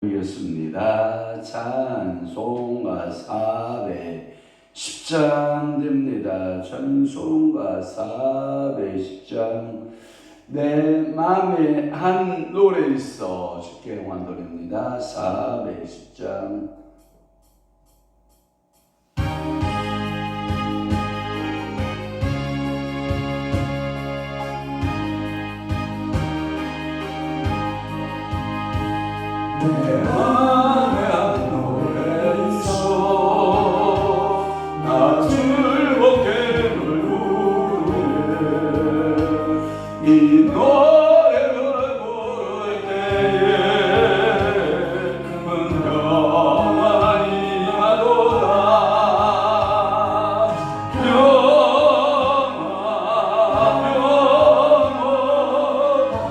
이었습니다. 찬송가 410장 됩니다. 찬송가 410장 내 마음에 한 노래 있어 쉽게 완도입니다. 410장 내 맘에 한 노래 있어 나 즐겁게 부르네 이 노래를 부를 때에 평안이 하도다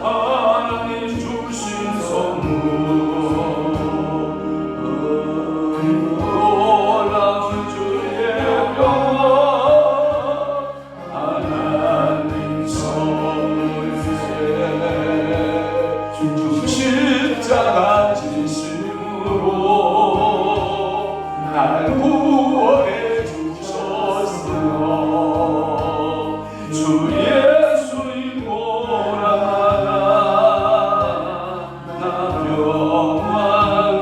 하나님 주신 선물 십자가 진심으로 날 구원해 주셨으며 주 예수님 보라나 나 평안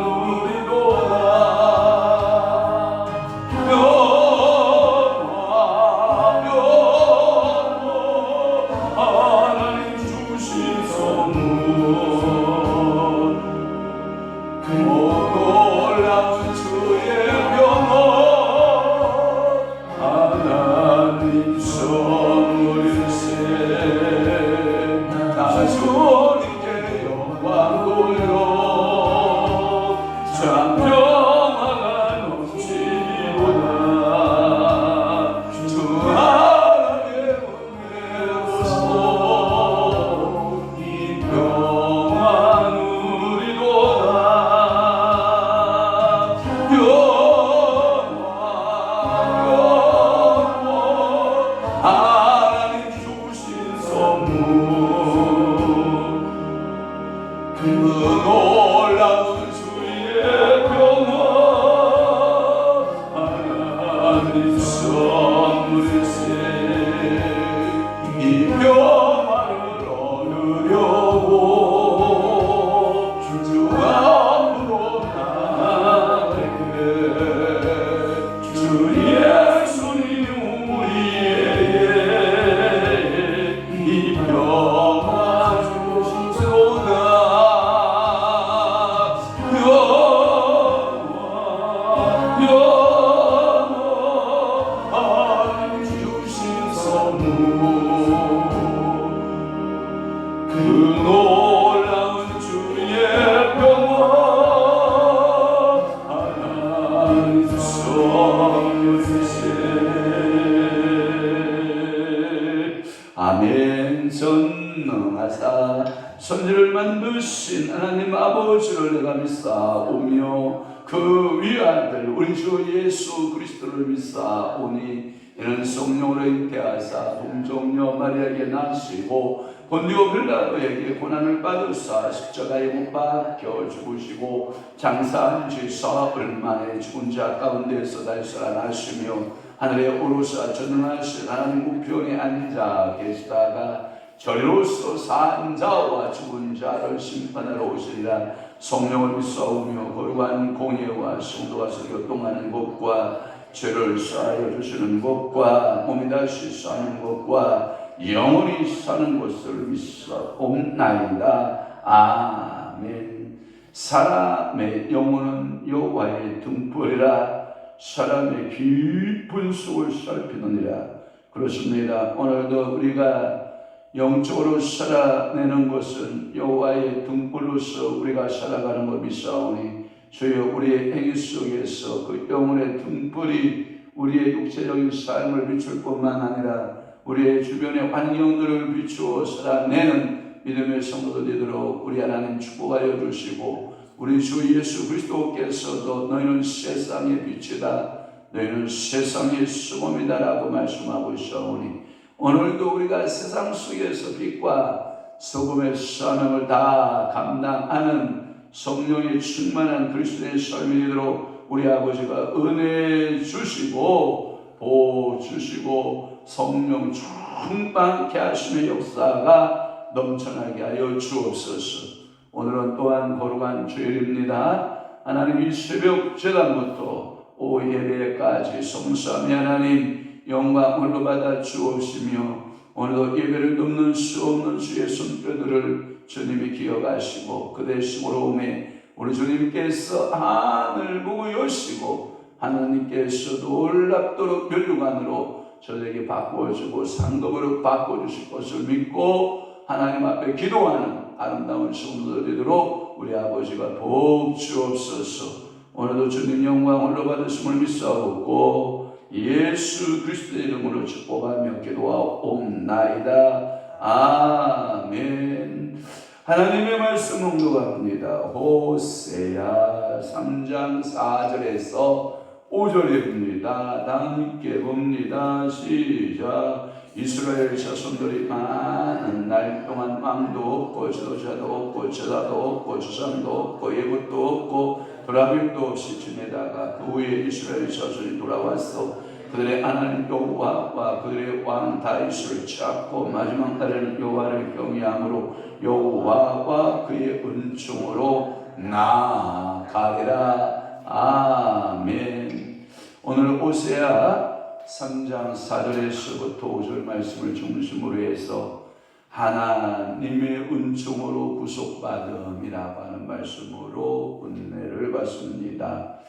누리도다 하나님 주신 선물 놀라운 주의 평안 하나님 선물일세 나 주님께 영광 돌려 참 평화가 넘치도다 주 하나님의 은혜로서 이 평안 누리도다 하나님 주신 선물 그 놀라운 주의 평안 하나님 선물일세 이 평안을 얻으려고 주 앞으로 나아가게 주 예수님 우리에게 이 평안 주시소다 하나님 주신 선물 그 놀라운 주의 평안 하나님 선물일세 아멘. 전능하사 선지를 만드신 하나님 아버지를 내가 믿사오며 그 위아들 우리 주 예수 그리스도를 믿사오니 이는 성령으로 잉태하사 동정녀 마리아에게 나시고 본디오 빌라도에게 고난을 받으사 십자가에 못 박혀 죽으시고 장사한 지 사흘 만에 죽은 자 가운데서 다시 살아나시며 하늘에 오르사 전능하신 하나님 우편에 앉아 계시다가 저리로서 산 자와 죽은 자를 심판하러 오시리라. 성령을 믿사오며 거룩한 공예와 성도가 교통하는 것과 죄를 사하여 주시는 것과 몸이 다시 사는 것과 영원히 사는 것을 믿사옵나이다. 아멘. 사람의 영혼은 여호와의 등불이라 사람의 깊은 속을 살피느니라. 그렇습니다. 오늘도 우리가 영적으로 살아내는 것은 여호와의 등불로서 우리가 살아가는 것 믿사오니 주여 우리의 행위 속에서 그 영혼의 등불이 우리의 육체적인 삶을 비출 뿐만 아니라 우리의 주변의 환경들을 비추어 살아내는 믿음의 성도들 되도록 우리 하나님 축복하여 주시고 우리 주 예수 그리스도께서도 너희는 세상의 빛이다 너희는 세상의 수범이다 라고 말씀하고 있사오니 오늘도 우리가 세상 속에서 빛과 소금의 사명을 다 감당하는 성령의 충만한 그리스도의 삶이 되도록 우리 아버지가 은혜 주시고 복 주시고 성령 충만케 하심의 역사가 넘쳐나게 하여 주옵소서. 오늘은 또한 거룩한 주일입니다. 하나님 이 새벽 재단부터 오후 예배까지 성삼위 하나님 영광을 받아 주옵시며 오늘도 예배를 넘는 수 없는 주의 손뼈들을 주님이 기억하시고 그 대심으로 오매 우리 주님께서 하늘 보고 여시고 하나님께서 놀랍도록 면류관으로 저에게 바꿔주고 상급으로 바꿔주실 것을 믿고 하나님 앞에 기도하는 아름다운 성도들 되도록 우리 아버지가 복 주옵소서. 오늘도 주님 영광 올려받으심을 믿사옵고 예수 그리스도의 이름으로 축복하며 기도하옵나이다. 아멘. 하나님의 말씀 묵묵합니다. 호세아 3장 4절에서 5절입니다. 다 함께 봅니다. 시작. 이스라엘 자손들이 많은 날 동안 왕도 없고 지도자도 없고 제사도 없고 주상도 없고 예굿도 없고 도라빔도 없이 지내다가 그 후에 이스라엘 자손이 돌아왔어 그들의 하나님 여호와와 그들의 왕 다윗을 찾고 마지막 날에는 여호와를 경외함으로 여호와와 그의 은총으로 나아가리라. 아멘. 오늘 호세아 3장 4절에서부터 5절 말씀을 중심으로 해서 하나님의 은총으로 구속받음이라고 하는 말씀으로 은혜를 받습니다.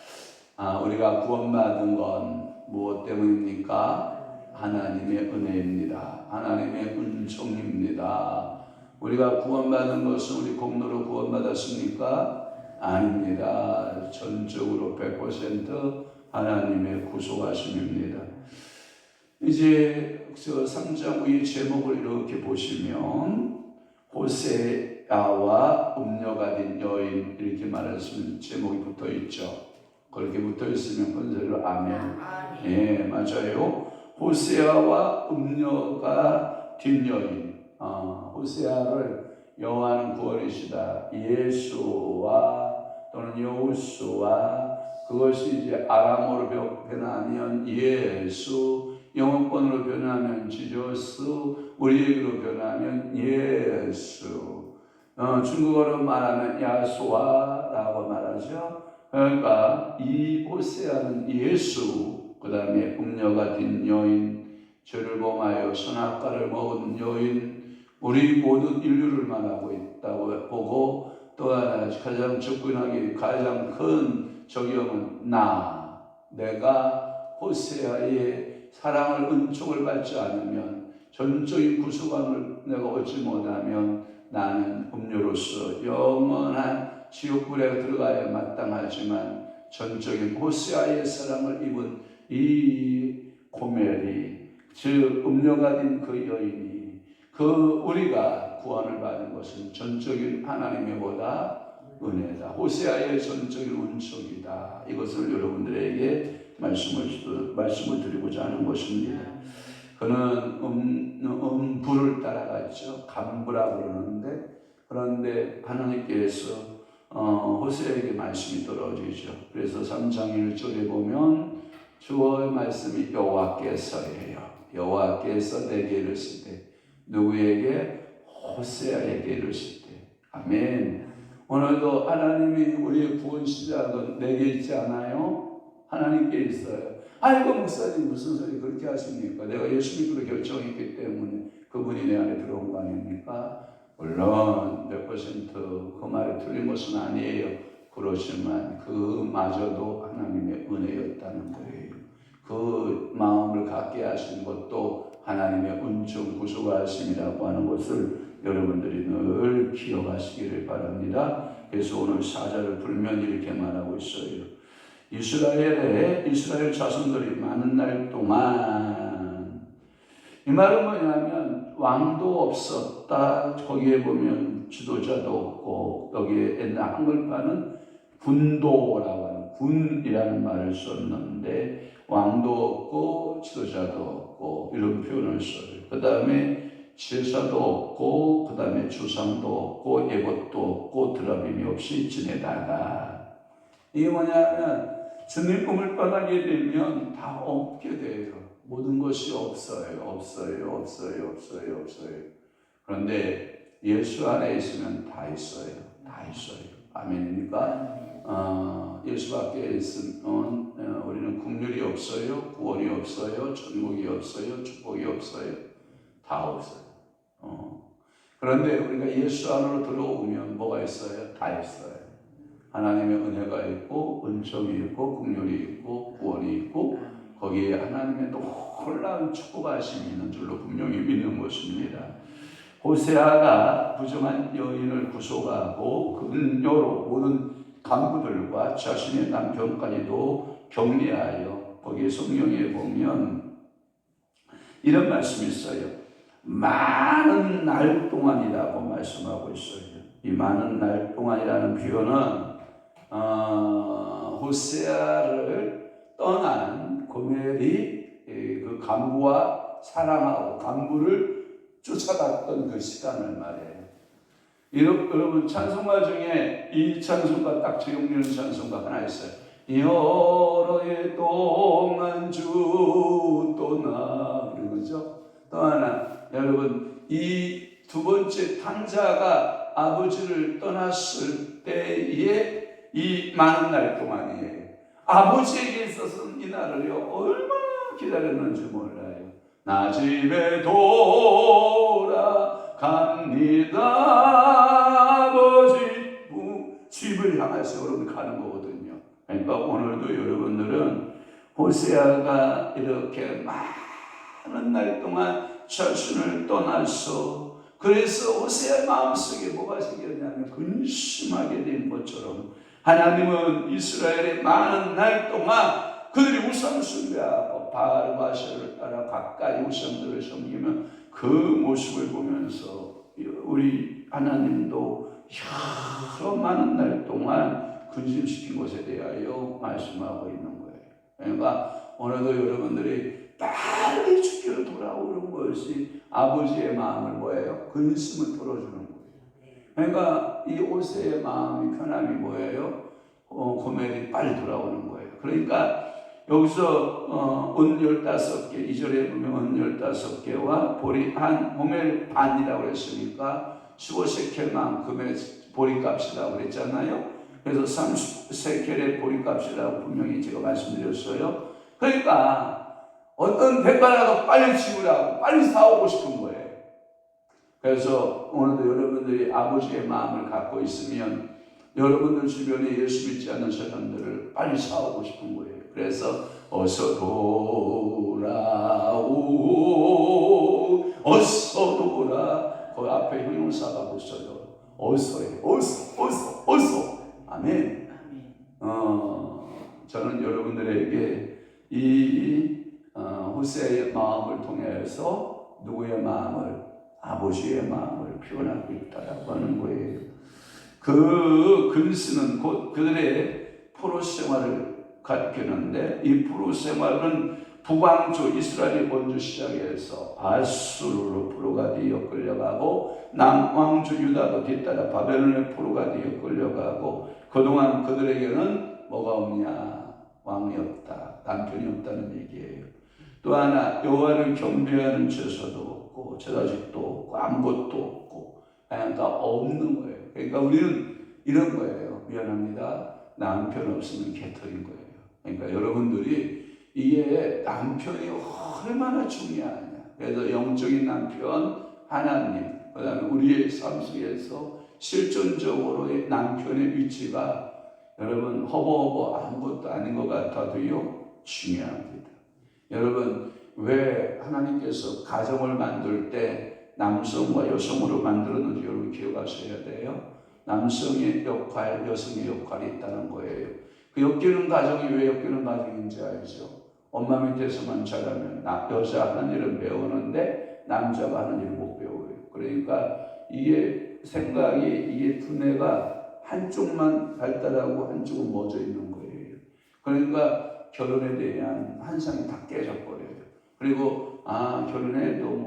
우리가 구원받은 건 무엇 때문입니까? 하나님의 은혜입니다. 하나님의 은총입니다. 우리가 구원받은 것은 우리 공로로 구원받았습니까? 아닙니다. 전적으로 100% 하나님의 구속하심입니다. 이제 저 3장 위의 제목을 이렇게 보시면 호세아와 음녀가 된 여인 이렇게 말했으면 제목이 붙어 있죠. 그렇게 붙어 있으면 건설로 아멘. 예, 맞아요. 호세아와 음녀가 된 여인. 호세아를 여호와는 구원이시다. 예수와 또는 여호수와 그것이 이제 아람어로 변하면 예수, 영어권으로 변하면 지저스, 우리에게로 변하면 예수, 중국어로 말하면 야수아라고 말하죠. 그러니까 이 호세아는 예수, 그 다음에 음녀가 된 여인, 죄를 범하여 선악과를 먹은 여인, 우리 모든 인류를 말하고 있다고 보고 또 하나 가장 접근하기 가장 큰 적용은 내가 호세아의 사랑을 은총을 받지 않으면 전적인 구속함을 내가 얻지 못하면 나는 음료로서 영원한 지옥불에 들어가야 마땅하지만 전적인 호세아의 사랑을 입은 이 고멜이 즉 음료가 된 그 여인이 우리가 구원을 받은 것은 전적인 하나님의 보다 은혜다. 호세아의 전적인 은총이다. 이것을 여러분들에게 말씀을 드리고자 하는 것입니다. 그는 불을 따라갔죠. 간부라고 그러는데 그런데 하나님께서 호세아에게 말씀이 떨어지죠. 그래서 3장 1절에 보면 주의 말씀이 여호와께서예요. 여호와께서 내게 이르시되 누구에게? 호세아에게 이르시되. 아멘. 오늘도 하나님이 우리의 구원 시작은 내게 있지 않아요? 하나님께 있어요. 아이고 목사님 무슨 소리 그렇게 하십니까? 내가 예수 믿기로 결정했기 때문에 그분이 내 안에 들어온 거 아닙니까? 물론 100% 그 말이 틀린 것은 아니에요. 그렇지만 그마저도 하나님의 은혜였다는 거예요. 그 마음을 갖게 하신 것도 하나님의 은총 구속하심이라고 하는 것을 여러분들이 늘 기억하시기를 바랍니다. 그래서 오늘 사절을 풀면 이렇게 말하고 있어요. 이스라엘 자손들이 많은 날 동안 이 말은 뭐냐면 왕도 없었다. 거기에 보면 지도자도 없고 여기에 옛날 한글판은 군도라고 하는 군이라는 말을 썼는데 왕도 없고 지도자도 없고 이런 표현을 써요. 그 다음에 제사도 없고 그 다음에 주상도 없고 예법도 없고 드라빔이 없이 지내다가 이게 뭐냐면 주님 꿈을 떠나게 되면 다 없게 돼요. 모든 것이 없어요. 그런데 예수 안에 있으면 다 있어요. 아멘입니까? 예수 밖에 있으면 우리는 국률이 없어요. 구원이 없어요. 천국이 없어요. 축복이 없어요. 다 없어요. 그런데 우리가 예수 안으로 들어오면 뭐가 있어요? 다 있어요. 하나님의 은혜가 있고 은총이 있고 국률이 있고 구원이 있고 거기에 하나님의 놀라운 축복하심이 있는 줄로 분명히 믿는 것입니다. 호세아가 부정한 여인을 구속하고 그녀로 모든 간부들과 자신의 남편까지도 격리하여 거기에 성경에 보면 이런 말씀이 있어요. 많은 날 동안이라고 말씀하고 있어요. 이 많은 날 동안이라는 표현은 호세아를 떠난 고멜이 그 간부와 사랑하고 간부를 쫓아갔던 그 시간을 말해요. 여러분 찬송가 중에 이 찬송가 딱 제용되는 찬송가 하나 있어요. 여러 해 동안 주 떠나 그러죠. 또 하나 여러분 이 두 번째 탕자가 아버지를 떠났을 때에 이 많은 날 동안이에요. 아버지에게 있어서는 이 날을요 얼마나 기다렸는지 몰라요. 나 집에 돌아갑니다. 아버지 집을 향해서 여러분 가는 거거든요. 그러니까 오늘도 여러분들은 호세아가 이렇게 많은 날 동안 자신을 떠나서 그래서 호세아의 마음속에 뭐가 생겼냐면 근심하게 된 것처럼 하나님은 이스라엘의 많은 날 동안 그들이 우상 숭배하고 바알 바샤를 따라 가까이 우상들을 섬기면 그 모습을 보면서 우리 하나님도 여러 많은 날 동안 근심시킨 것에 대하여 말씀하고 있는 거예요. 그러니까 오늘도 여러분들이 빨리 주께로 돌아오는 것이 아버지의 마음을 뭐예요? 근심을 풀어주는 거예요. 그러니까 이 호세의 마음이 편함이 뭐예요? 고멜이 빨리 돌아오는 거예요. 그러니까 여기서 은 15개, 2절에 보면 은 15개와 보리 한 고멜 반이라고 했으니까 15세켈만큼의 보리값이라고 그랬잖아요. 그래서 30세켈의 보리값이라고 분명히 제가 말씀드렸어요. 그러니까 어떤 대가라도 빨리 지우라고 빨리 사오고 싶은 거예요. 그래서 오늘도 여러분들이 아버지의 마음을 갖고 있으면 여러분들 주변에 예수 믿지 않는 사람들을 빨리 사오고 싶은 거예요. 그래서 어서 돌아오 어서 돌아 그 앞에 형용사가 붙어요. 어서요. 어서 아멘. 저는 여러분들에게 이 호세의 마음을 통해서 누구의 마음을? 아버지의 마음을 표현하고 있다라고 하는 거예요. 그 근시는 곧 그들의 포로 생활을 가리키는데 이 포로 생활은 북왕조 이스라엘이 먼저 시작해서 아수르로 포로가 되어 끌려가고 남왕조 유다도 뒤따라 바벨론의 포로가 되어 끌려가고 그동안 그들에게는 뭐가 없냐? 왕이 없다. 남편이 없다는 얘기예요. 또 하나 여호와를 경배하는 제사도 없고 제사식도 없고 아무것도 없고 그러니까 없는 거예요. 그러니까 우리는 이런 거예요. 미안합니다. 남편 없으면 개털인 거예요. 그러니까 여러분들이 이게 남편이 얼마나 중요하냐. 그래서 영적인 남편 하나님 그 다음에 우리의 삶 속에서 실존적으로의 남편의 위치가 여러분 허버허버 아무것도 아닌 것 같아도요 중요합니다. 여러분 왜 하나님께서 가정을 만들 때 남성과 여성으로 만들었는지 여러분 기억하셔야 돼요. 남성의 역할, 여성의 역할이 있다는 거예요. 그 엮이는 가정이 왜 엮이는 가정인지 알죠? 엄마 밑에서만 자라면 여자 하는 일은 배우는데 남자가 하는 일을 못 배워요. 그러니까 이게 생각이 이게 두뇌가 한쪽만 발달하고 한쪽은 멎어 있는 거예요. 그러니까 결혼에 대한 환상이 다 깨져버려요. 그리고 결혼해도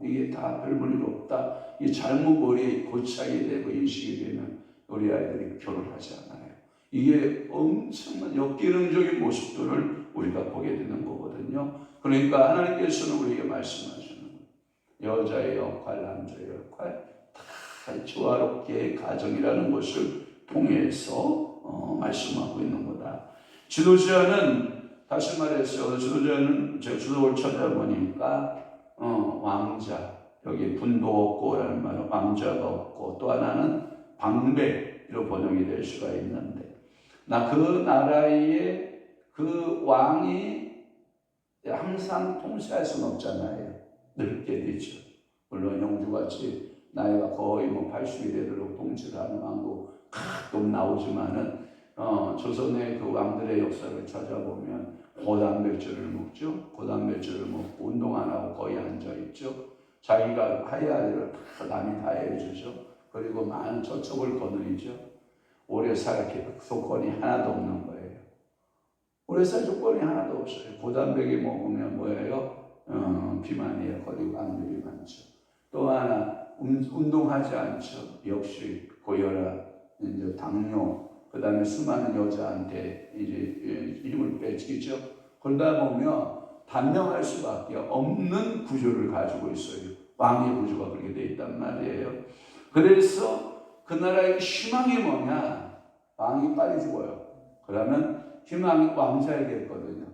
이게 다 별 볼일 없다. 이 잘못 머리에 고착이 되고 인식이 되면 우리 아이들이 결혼하지 않아요. 이게 엄청난 역기능적인 모습들을 우리가 보게 되는 거거든요. 그러니까 하나님께서는 우리에게 말씀하시는 거예요. 여자의 역할, 남자의 역할 다 조화롭게 가정이라는 것을 통해서 말씀하고 있는 거다. 지도자는 다시 말해서 지도자는 제가 주석을 찾아보니까 왕자, 여기 분도 없고라는 말은 왕자가 없고, 또 하나는 방백으로 번역이 될 수가 있는데, 그 나라의 그 왕이 항상 통치할 수는 없잖아요. 늙게 되죠. 물론 영주같이 나이가 거의 80이 되도록 통치를 하는 왕도 가끔 나오지만은 조선의 그 왕들의 역사를 찾아보면 고단백주를 먹죠. 고단백주를 먹고 운동 안 하고 거의 앉아 있죠. 자기가 해야 할 일을 다 남이 다 해주죠. 그리고 많은 저축을 거느리죠. 오래 살 조건이 하나도 없는 거예요. 오래 살 조건이 하나도 없어요. 고단백이 먹으면 뭐예요? 비만이에요. 그리고 암들이 많죠. 또 하나 운동하지 않죠. 역시 고혈압, 이제 당뇨, 그 다음에 수많은 여자한테 이제 힘을 빼지죠. 그러다 보면 단명할 수밖에 없는 구조를 가지고 있어요. 왕의 구조가 그렇게 돼 있단 말이에요. 그래서 그 나라의 희망이 뭐냐? 왕이 빨리 죽어요. 그러면 희망이 왕자에게있거든요.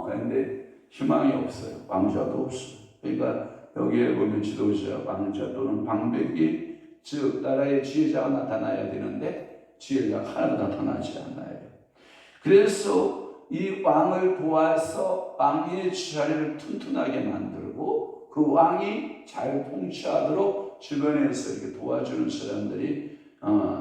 그런데 희망이 없어요. 왕자도 없어요. 그러니까 여기에 보면 지도자, 왕자 또는 방백이, 즉 나라의 지혜자가 나타나야 되는데 지혜자가 하나도 나타나지 않아요. 그래서 이 왕을 도와서 왕의 자리를 튼튼하게 만들고 그 왕이 잘 통치하도록 주변에서 이렇게 도와주는 사람들이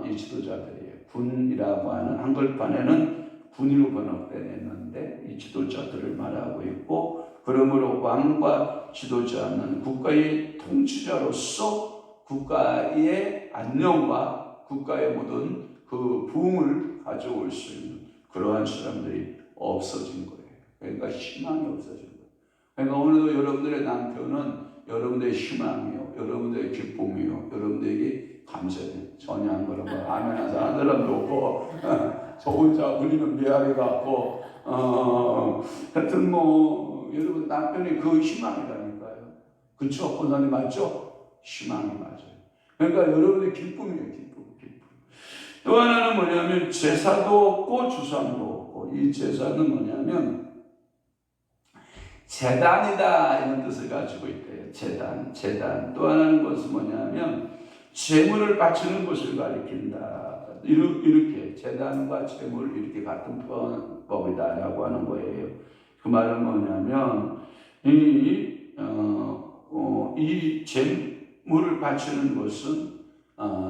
이 지도자들이에요. 군이라고 하는 한글판에는 군으로 번역되었는데 이 지도자들을 말하고 있고, 그러므로 왕과 지도자는 국가의 통치자로서 국가의 안녕과 국가의 모든 그 부흥을 가져올 수 있는 그러한 사람들이 없어진 거예요. 그러니까 희망이 없어진 거예요. 그러니까 오늘도 여러분들의 남편은 여러분들의 희망이요, 여러분들의 기쁨이요, 여러분들에게 감사해요. 전혀 안 그런 거 아멘 하는 사람도 없고 저 혼자 울리는 메아리 같고 하여튼 여러분 남편이 그 희망이라니까요. 그쵸? 권사님 맞죠? 희망이 맞아요. 그러니까 여러분의 기쁨이에요. 기쁨. 또 하나는 뭐냐면 제사도 없고 주상도 없고, 이 제사는 뭐냐면 제단이다 이런 뜻을 가지고 있대요. 제단. 또 하나는 것은 뭐냐면 제물을 바치는 것을 가리킨다. 이렇게 제단과 제물 이렇게 같은 법이다라고 하는 거예요. 그 말은 뭐냐면 이 제물을 바치는 것은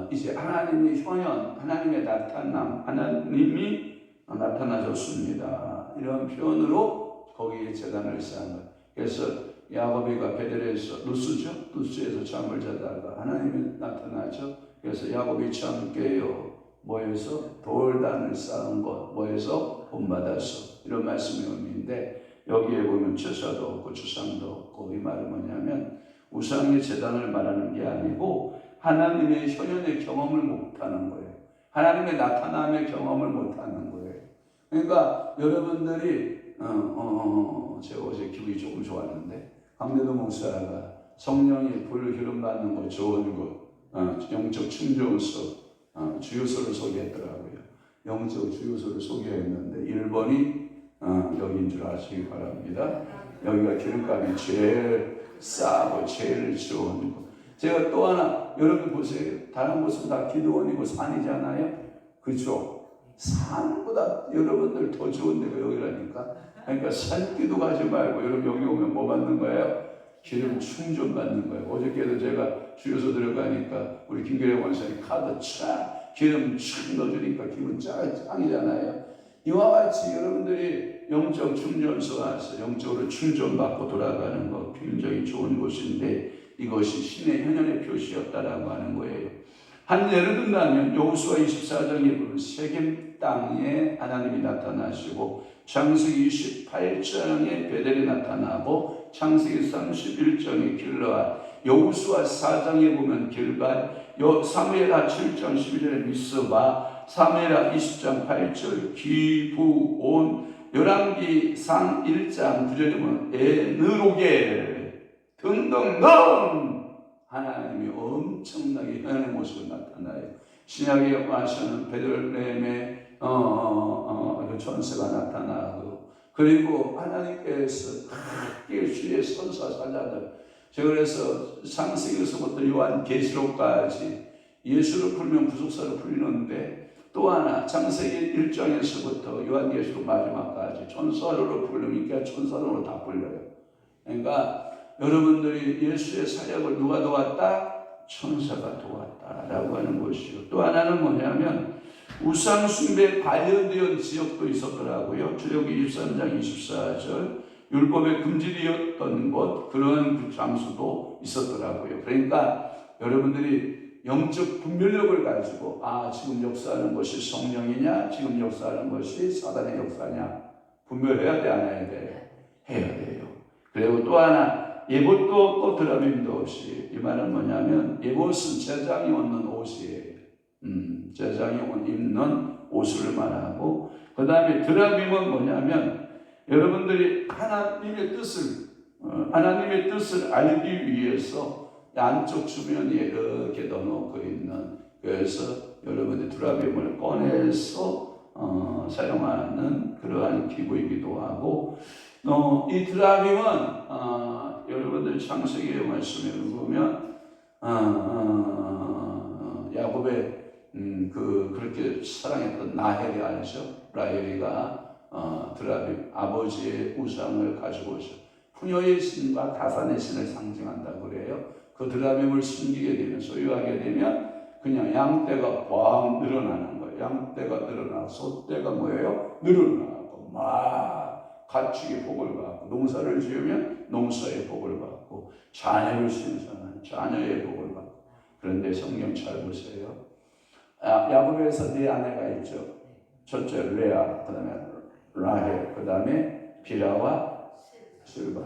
이제 하나님의 현현, 하나님의 나타남, 하나님이 나타나셨습니다. 이런 표현으로 거기에 제단을 쌓은 거예요. 그래서 야곱이가 베델에서 루스에서 잠을 자다가 하나님이 나타나죠. 그래서 야곱이 참 깨요. 뭐에서? 돌단을 쌓은 것. 뭐에서? 본받아서. 이런 말씀의 의미인데, 여기에 보면 제사도 없고 주상도 없고, 이 말은 뭐냐면 우상의 제단을 말하는 게 아니고 하나님의 현현의 경험을 못하는 거예요. 하나님의 나타남의 경험을 못하는 거예요. 그러니까 여러분들이 제가 어제 기분이 조금 좋았는데, 강대도 목사가 성령이 불 기름 받는 거 좋은 것, 영적 충전소 주유소를 소개했더라고요. 영적 주유소를 소개했는데 1번이 여기인 줄 아시기 바랍니다. 여기가 기름값이 제일 싸고 제일 좋은 거. 제가 또 하나, 여러분 보세요. 다른 곳은 다 기도원이고 산이잖아요. 그렇죠? 산보다 여러분들 더 좋은 데가 여기라니까. 그러니까 산기도 가지 말고 여러분 여기 오면 뭐 받는 거예요? 기름 충전 받는 거예요. 어저께도 제가 주유소 들어가니까 우리 김규래 원사님 카드 쫙 기름 쫙 넣어주니까 기분 짱이잖아요. 이와 같이 여러분들이 영적 충전소 와서 영적으로 충전받고 돌아가는 거 굉장히 좋은 곳인데, 이것이 신의 현현의 표시였다라고 하는 거예요. 한 예를 든다면 여호수아 24장에 보면 세겜 땅에 하나님이 나타나시고, 창세기 28장에 베델이 나타나고, 창세기 31장에 길르앗, 여호수아 4장에 보면 길갈, 사무엘하 7장 12절에 미스바, 사무엘하 20장 8절 기브온, 열왕기상 1장 9절에 보면 에느로겔 등등등 하나님이 엄청나게 현의 모습을 나타나요. 신약에 와서는 베들레헴의 그 전세가 나타나고, 그리고 하나님께서 크게 주의 선사 사자들, 제가 그래서 창세기에서부터 요한계시록까지 예수를 풀면 구속사를 풀리는데, 또 하나 창세기 1장에서부터 요한계시록 마지막까지 천사로 풀리니까 천사로 다 풀려요. 그러니까 여러분들이 예수의 사역을 누가 도왔다? 천사가 도왔다라고 하는 것이요. 또 하나는 뭐냐면 우상 숭배에 관련된 지역도 있었더라고요. 출애굽기 23장 24절 율법에 금지되었던 것, 그런 그 장소도 있었더라고요. 그러니까 여러분들이 영적 분별력을 가지고 지금 역사하는 것이 성령이냐, 지금 역사하는 것이 사단의 역사냐 분별해야 돼, 안 해야 돼? 해야 돼요. 그리고 또 하나, 예봇도 없고 드라빔도 없이, 이 말은 뭐냐면 예봇은 제장이 입는 옷이에요. 제장이 입는 옷을 말하고, 그 다음에 드라빔은 뭐냐면 여러분들이 하나님의 뜻을 알기 위해서 안쪽 주변에 이렇게 넣어놓고 있는, 그래서 여러분들이 드라빔을 꺼내서 사용하는 그러한 기구이기도 하고, 이 드라빔은 여러분들 창세기의 말씀에 보면 야곱의 그렇게 사랑했던 라헬이 알죠? 라헬이가 드라빔, 아버지의 우상을 가지고 오셔 푸녀의 신과 다산의 신을 상징한다고 그래요. 그 드라빔을 숨기게 되면, 소유하게 되면 그냥 양떼가 꽉 늘어나는 거예요. 양떼가 늘어나고 소떼가 뭐예요? 늘어나고 막 가축의 복을 받고, 농사를 지으면 농사의 복을 받고, 자녀를 신선한 자녀의 복을 받고. 그런데 성경 잘 보세요. 야곱에서 네 아내가 있죠. 첫째 레아, 그 다음에 라헬, 그 다음에 빌하와 실바.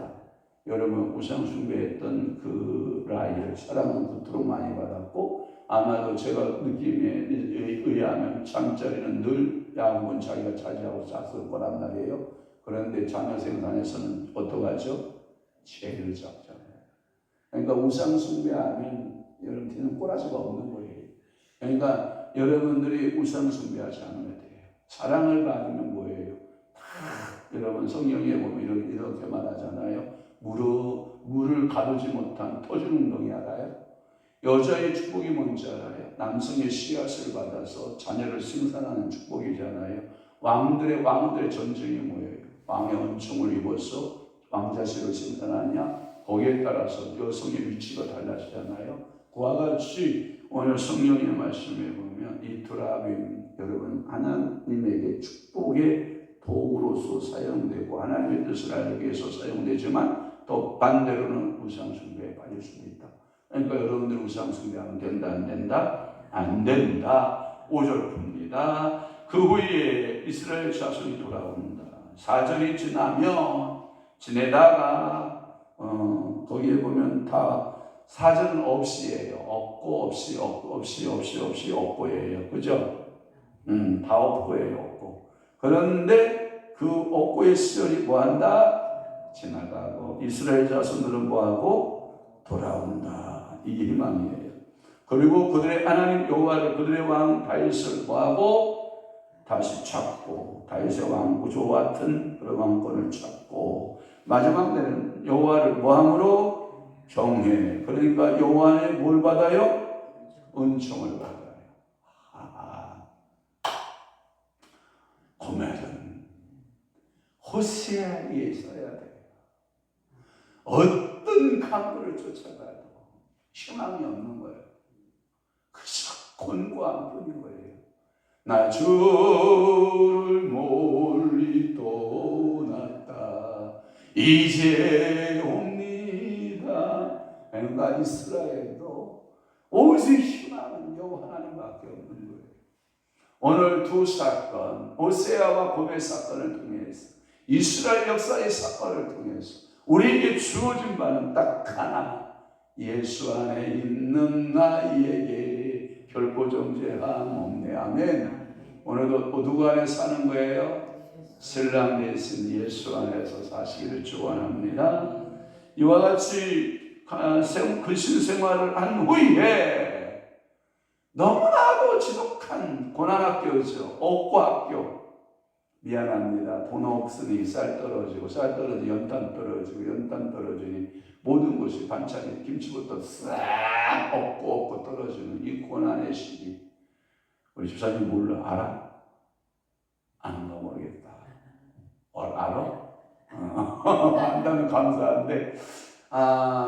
여러분 우상 숭배했던 그 라헬 사랑은 그토록 많이 받았고, 아마도 제가 느낌에 의하면 잠자리는 늘 야곱은 자기가 차지하고 쌌을 거란 말이에요. 그런데 자녀 생산에서는 어떡하죠? 죄를 잡잖아요. 그러니까 우상 숭배하면 여러분들은 꼬라지가 없는 거예요. 그러니까 여러분들이 우상 숭배하지 않으면 돼요. 사랑을 받으면 뭐예요? 여러분 성경에 보면 이렇게 말하잖아요. 물을 가두지 못한 토준웅덩이 알아요? 여자의 축복이 뭔지 알아요? 남성의 씨앗을 받아서 자녀를 생산하는 축복이잖아요. 왕들의 전쟁이 뭐예요? 왕의 은총을 입어서 왕자식을 생산하냐? 거기에 따라서 여성의 위치가 달라지잖아요. 그와 같이 오늘 성령의 말씀에 보면 이 드라빔, 여러분 하나님에게 축복의 도구로서 사용되고 하나님의 뜻을 알기 위해서 사용되지만, 또 반대로는 우상 숭배에 빠질 수도 있다. 그러니까 여러분들 우상 숭배하면 된다, 안 된다? 안 된다. 5절 봅니다. 그 후에 이스라엘 자손이 돌아온다. 4절이 지내다가 거기에 보면 다 4절은 없이예요. 없고 없고예요. 그죠? 다 없고예요. 없고. 그런데 그 없고의 시절이 뭐한다? 지나가고 이스라엘 자손들은 뭐하고? 돌아온다. 이게 희망이에요. 그리고 그들의 하나님 여호와를, 그들의 왕 다윗을 뭐하고? 다시 찾고, 다윗의 왕구조 같은 그런 왕권을 찾고, 마지막 때는 여호와를 뭐함으로? 경외. 그러니까 여호와의 뭘 받아요? 은총을 받아요. 고멜은 호세아에 있어야 돼요. 어떤 강도를 쫓아가도 희망이 없는 거예요. 그저 곤고한 뿐인 거예요. 나 주를 멀리 떠났다 이제 옵니다. 그러니까 이스라엘도 오직 희망은 여호와 하나님밖에 없는 거예요. 오늘 두 사건, 호세아와 고멜 사건을 통해서, 이스라엘 역사의 사건을 통해서 우리에게 주어진 바는 딱 하나, 예수 안에 있는 나에게 결코 정죄함 없네. 아멘. 오늘도 누구 안에 사는 거예요? 신랑 대신 예수 안에서 사시기를 축원합니다. 이와 같이 근신 생활을 한 후에 너무나도 지독한 고난학교죠. 억고학교. 미안합니다. 돈 없으니 쌀 떨어지고, 쌀 떨어지니 연탄 떨어지고, 연탄 떨어지니 모든 것이 반찬이 김치부터 싹 없고 떨어지는 이 고난의 시기. 우리 집사님 몰라? 알아? 아는가 모르겠다. 알아? 안다면 감사한데,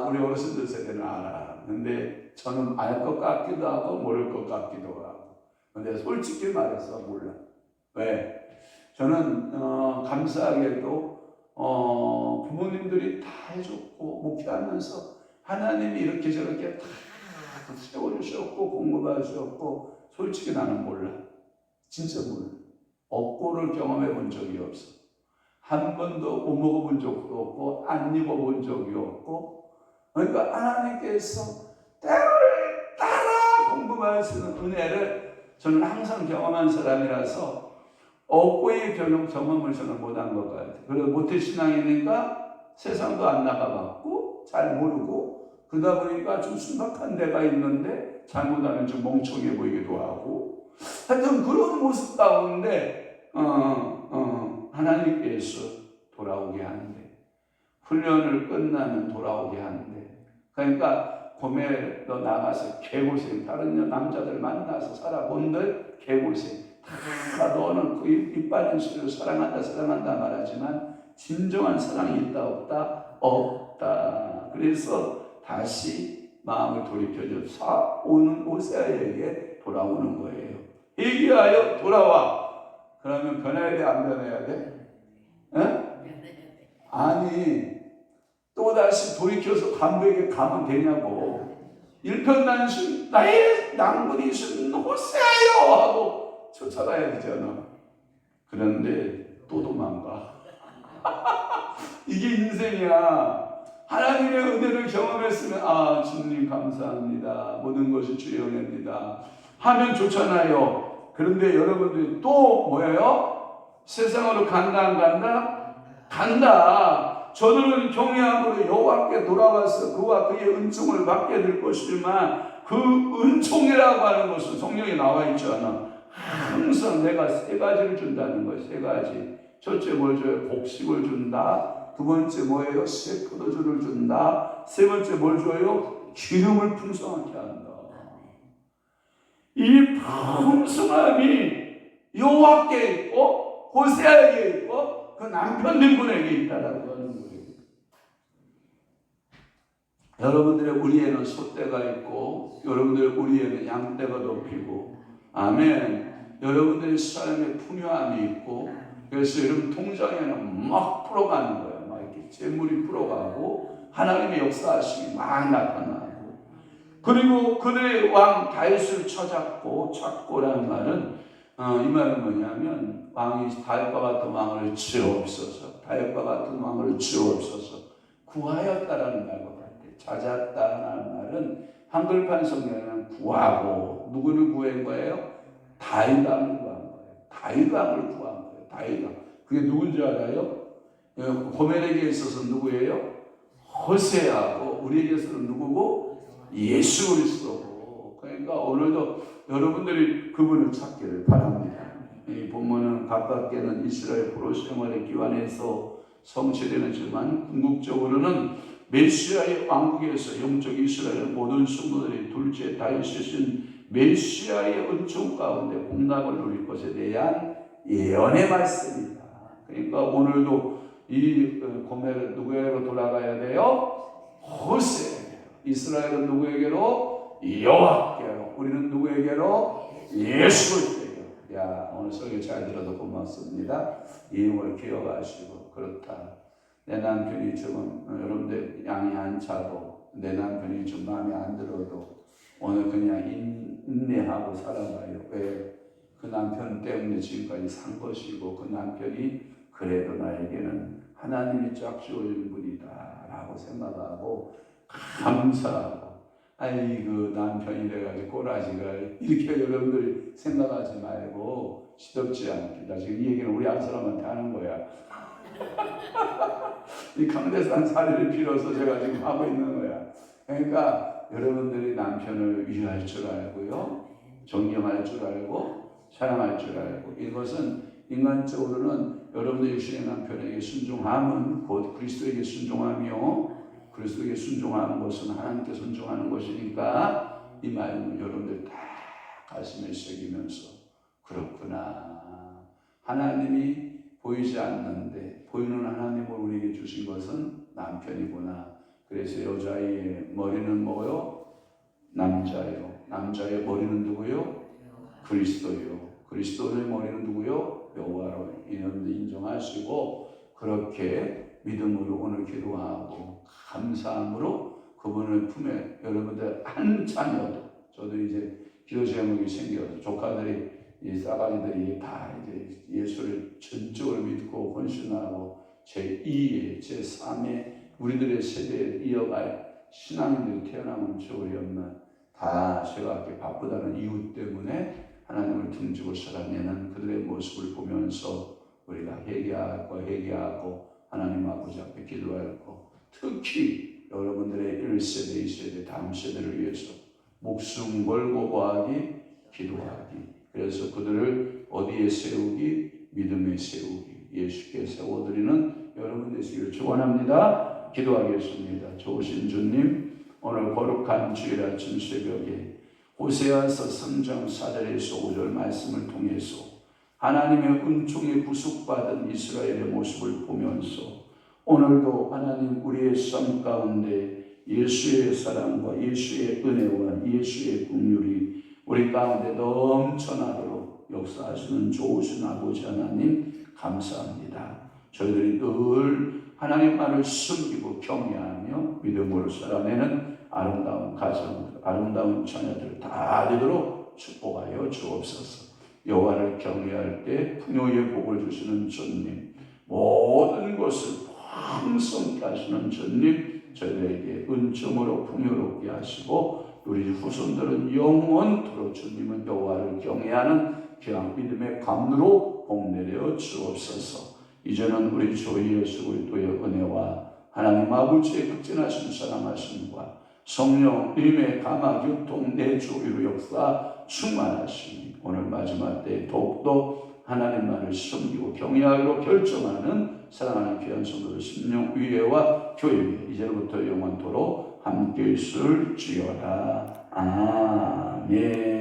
우리 어르신들 세대는 알아. 근데 저는 알 것 같기도 하고 모를 것 같기도 하고. 근데 솔직히 말해서 몰라. 왜? 저는 감사하게도 부모님들이 다 해줬고 목회하면서 하나님이 이렇게 저렇게 다 세워주셨고 공급하셨고, 솔직히 나는 몰라. 진짜 몰라. 억고를 경험해 본 적이 없어. 한 번도 못 먹어본 적도 없고 안 입어본 적이 없고, 그러니까 하나님께서 때를 따라 공급하시는 은혜를 저는 항상 경험한 사람이라서 억고의 경험을 저는 못한 것 같아요. 그래서 모태신앙이니까 세상도 안 나가봤고 잘 모르고, 그러다 보니까 좀 순박한 데가 있는데 잘못하면 좀 멍청해 보이기도 하고, 하여튼 그런 모습 가운데 하나님께서 돌아오게 하는데, 훈련을 끝나면 돌아오게 하는데, 그러니까 봄에 너 나가서 개고생, 다른 남자들 만나서 살아본들 개고생, 다 너는 그 이빨인 소리로 사랑한다 말하지만 진정한 사랑이 있다 없다? 없다. 그래서 다시 마음을 돌이켜줘 오는 오세아에게 돌아오는 거예요. 회개하여 돌아와. 그러면 변해야 돼, 안 변해야 돼? 아니, 또다시 돌이켜서 감독에게 가면 되냐고. 일편단심 나의 낭군이신 호세아여 하고 쫓아가야 되잖아. 그런데 또 도망가. 이게 인생이야. 하나님의 은혜를 경험했으면 주님 감사합니다, 모든 것이 주의 은혜입니다 하면 좋잖아요. 그런데 여러분들이 또 뭐예요? 세상으로 간다 안 간다? 간다. 저들은 경외함으로 여호와께 돌아가서 그와 그의 은총을 받게 될 것이지만, 그 은총이라고 하는 것은 성경에 나와 있지 않아. 항상 내가 세 가지를 준다는 거예요. 세 가지. 첫째 뭘 줘요? 곡식을 준다. 두 번째 뭐예요? 새 포도주를 준다. 세 번째 뭘 줘요? 기름을 풍성하게 한다. 이 풍성함이 여호와께 있고 호세아에게 있고 그 남편 등분에게 있다라고 하는 거예요. 여러분들의 우리에는 소떼가 있고, 여러분들의 우리에는 양떼가 높이고, 아멘. 여러분들의 삶에 풍요함이 있고, 그래서 여러분 통장에는 막 풀어가는 거예요. 막 이렇게 재물이 풀어가고 하나님의 역사하심이 막 나타나고. 그리고 그들의 왕 다윗을 찾고라는 말은 이 말은 뭐냐면, 왕이 다윗과 같은 왕을 지옵소서, 다윗과 같은 왕을 지옵소서 구하였다라는 말과 같아요. 찾았다라는 말은 한글판 성경에는 구하고, 누구를 구한 거예요? 다윗 왕을 구한 거예요. 다윗 왕을 구한 거예요. 다윗 왕. 그게 누군지 알아요? 고멜에게 있어서 누구예요? 호세아고, 우리에게서는 누구고? 예수 그리스도고. 그러니까 오늘도 여러분들이 그분을 찾기를 바랍니다. 이 본문은 가깝게는 이스라엘 포로 생활의 기반에서 성취되지만, 궁극적으로는 메시아의 왕국에서 영적 이스라엘 모든 성도들이 둘째 다윗이신 메시아의 은총 가운데 공락을 누릴 것에 대한 예언의 말씀입니다. 그러니까 오늘도 이 고멜은 누구에게로 돌아가야 돼요? 호세. 이스라엘은 누구에게로? 여호와께로. 우리는 누구에게로? 예수 그리스도에게로. 야, 오늘 설교 잘 들어서 고맙습니다. 이름을 기억하시고. 그렇다, 내 남편이 좀 여러분들 양이 안 차도, 내 남편이 좀 마음에 안 들어도 오늘 그냥 인내하고 살아가요. 왜? 그 남편 때문에 지금까지 산 것이고, 그 남편이 그래도 나에게는 하나님이 짝지어준 분이다 라고 생각하고, 감사하고, 아이고 남편이 돼가지고 꼬라지가 이렇게 여러분들이 생각하지 말고 시덥지 않게, 나 지금 이 얘기는 우리 한 사람한테 하는 거야. 이 강대산 사례를 빌어서 제가 지금 하고 있는 거야. 그러니까 여러분들이 남편을 위할 줄 알고요, 존경할 줄 알고, 사랑할 줄 알고, 이것은 인간적으로는 여러분들 육신의 남편에게 순종함은 곧 그리스도에게 순종하며, 그리스도에게 순종하는 것은 하나님께 순종하는 것이니까 이 말은 여러분들 다 가슴에 새기면서, 그렇구나, 하나님이 보이지 않는데 보이는 하나님을 우리에게 주신 것은 남편이구나. 그래서 여자의 머리는 뭐요? 남자요. 남자의 머리는 누구요? 그리스도요. 그리스도의 머리는 누구요? 여호와로. 이런 인정하시고, 그렇게 믿음으로 오늘 기도하고 감사함으로 그분의 품에 여러분들 한 자녀도, 저도 이제 기도 제목이 생겨서 조카들이, 이 싸가지들이 다 이제 예수를 전적으로 믿고 헌신하고 제2의 제3의 우리들의 세대에 이어갈 신앙인들이 태어나면 우리 엄마 다 제가 이렇게 바쁘다는 이유 때문에 하나님을 등지고 살아내는 그들의 모습을 보면서 우리가 회개하고 하나님 아버지 앞에 기도하고, 특히 여러분들의 1세대, 2세대, 다음 세대를 위해서 목숨 걸고 구하기, 기도하기. 그래서 그들을 어디에 세우기? 믿음에 세우기, 예수께 세워드리는 여러분 되시기를 축원합니다. 기도하겠습니다. 좋으신 주님, 오늘 거룩한 주일 아침 새벽에 호세아서 성경 4절에서 5절 말씀을 통해서 하나님의 은총에 구속받은 이스라엘의 모습을 보면서 오늘도 하나님 우리의 삶 가운데 예수의 사랑과 예수의 은혜와 예수의 긍휼이 우리 가운데 넘쳐나도록 역사하시는 좋으신 아버지 하나님 감사합니다. 저희들이 늘 하나님만을 숨기고 경외하며 믿음으로 살아내는 아름다운 가정, 아름다운 자녀들 다 되도록 축복하여 주옵소서. 여호와를 경외할 때 풍요의 복을 주시는 주님, 모든 것을 풍성케 하시는 주님, 저희들에게 은총으로 풍요롭게 하시고 우리 후손들은 영원토록 주님은 여호와를 경외하는 귀한 믿음의 감로로 복내려 주옵소서. 이제는 우리 주 예수 그리스도의 은혜와 하나님 아버지의 극진하신 사랑하심과 성령님의 감화 교통 내주 위로 역사 충만하시니 오늘 마지막 때 더욱더 하나님만을 섬기고 경외하기로 결정하는 사랑하는 귀한 성도들 심령 위에와 교회 위에 이제부터 영원토록 함께 있을지어다. 아멘.